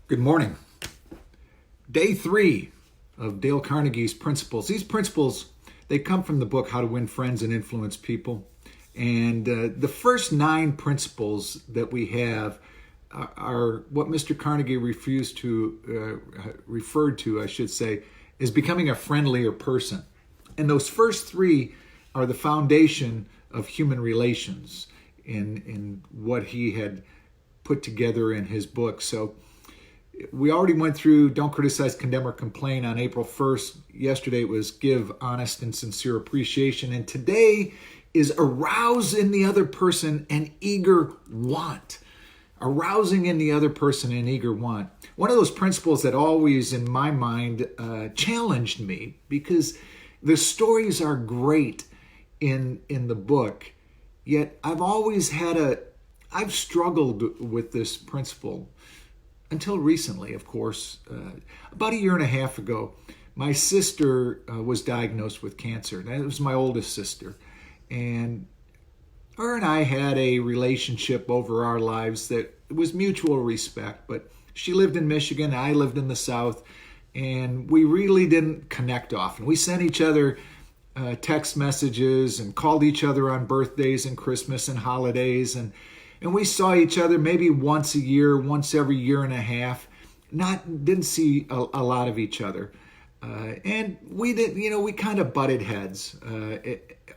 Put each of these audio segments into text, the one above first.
Good morning. Day 3 of Dale Carnegie's principles. These principles, they come from the book How to Win Friends and Influence People. And the first 9 principles that we have are what Mr. Carnegie referred to, I should say, is becoming a friendlier person. And those first 3 are the foundation of human relations in what he had put together in his book. So we already went through Don't Criticize, Condemn, or Complain on April 1st. Yesterday it was Give Honest and Sincere Appreciation. And today is Arouse in the other person an eager want. Arousing in the other person an eager want. One of those principles that always, in my mind, challenged me, because the stories are great in the book, yet I've struggled with this principle until recently, of course. About a year and a half ago, my sister was diagnosed with cancer. That was my oldest sister. And her and I had a relationship over our lives that was mutual respect. But she lived in Michigan, I lived in the South, and we really didn't connect often. We sent each other text messages and called each other on birthdays and Christmas and holidays, and we saw each other maybe once a year, once every year and a half. Didn't see a lot of each other, and we kind of butted heads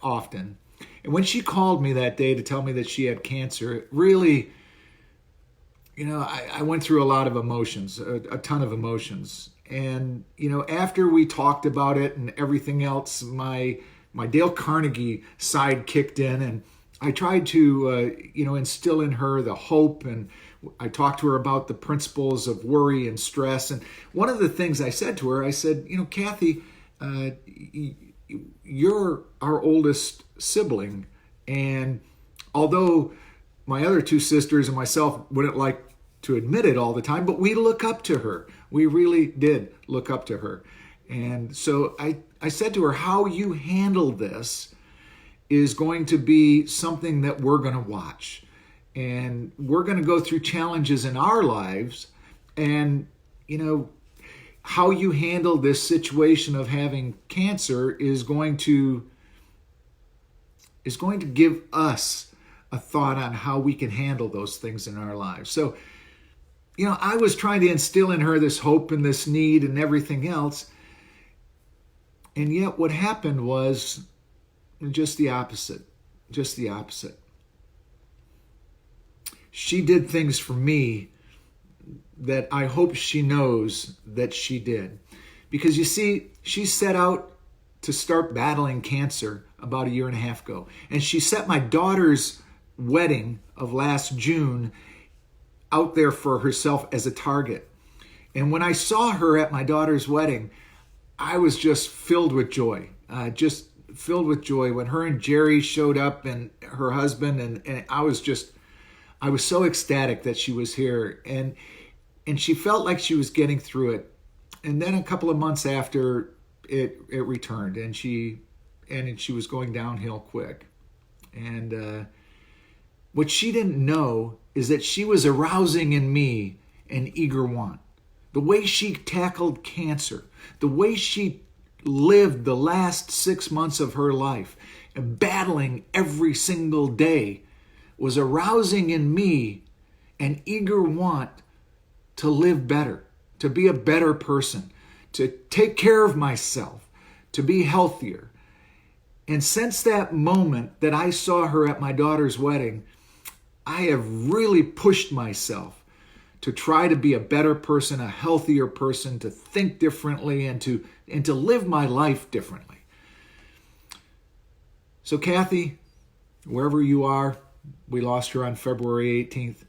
often. And when she called me that day to tell me that she had cancer, it really, I went through a lot of emotions, a ton of emotions. And after we talked about it and everything else, my Dale Carnegie side kicked in, and I tried to, instill in her the hope, and I talked to her about the principles of worry and stress. And one of the things I said to her, I said, Kathy, you're our oldest sibling. And although my other 2 sisters and myself wouldn't like to admit it all the time, but we look up to her. We really did look up to her. And so I said to her, how you handle this is going to be something that we're going to watch. And we're going to go through challenges in our lives. And, how you handle this situation of having cancer is going to give us a thought on how we can handle those things in our lives. So, I was trying to instill in her this hope and this need and everything else. And yet what happened was just the opposite. She did things for me that I hope she knows that she did. Because you see, she set out to start battling cancer about a year and a half ago. And she set my daughter's wedding of last June out there for herself as a target. And when I saw her at my daughter's wedding, I was just filled with joy. Filled with joy when her and Jerry showed up, and her husband, and I was so ecstatic that she was here, and she felt like she was getting through it. And then a couple of months after, it returned, and she was going downhill quick. And what she didn't know is that she was arousing in me an eager want. The way she tackled cancer, the way she lived the last 6 months of her life, and battling every single day, was arousing in me an eager want to live better, to be a better person, to take care of myself, to be healthier. And since that moment that I saw her at my daughter's wedding, I have really pushed myself to try to be a better person, a healthier person, to think differently, and to live my life differently. So Kathy, wherever you are, we lost her on February 18th.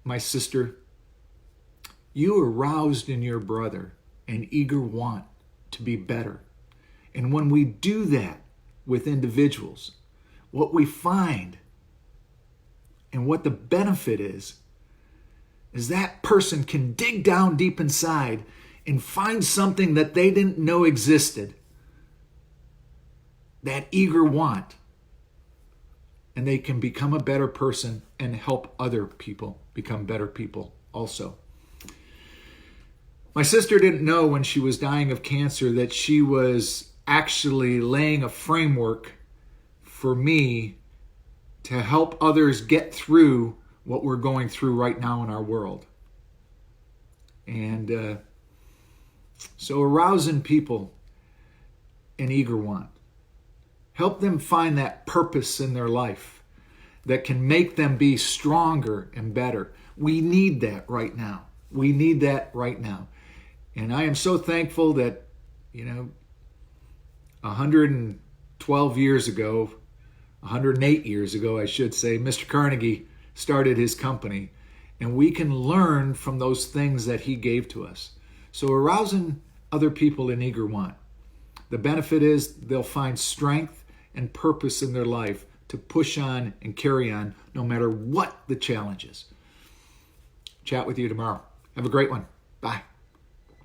My sister, you aroused in your brother an eager want to be better. And when we do that with individuals, what we find and what the benefit is that person can dig down deep inside and find something that they didn't know existed, that eager want, and they can become a better person and help other people become better people also. My sister didn't know when she was dying of cancer that she was actually laying a framework for me to help others get through what we're going through right now in our world. And so arousing people in eager want. Help them find that purpose in their life that can make them be stronger and better. We need that right now. We need that right now. And I am so thankful that, 112 years ago, 108 years ago, I should say, Mr. Carnegie started his company. And we can learn from those things that he gave to us. So arousing other people in eager want. The benefit is they'll find strength and purpose in their life to push on and carry on no matter what the challenge is. Chat with you tomorrow. Have a great one. Bye.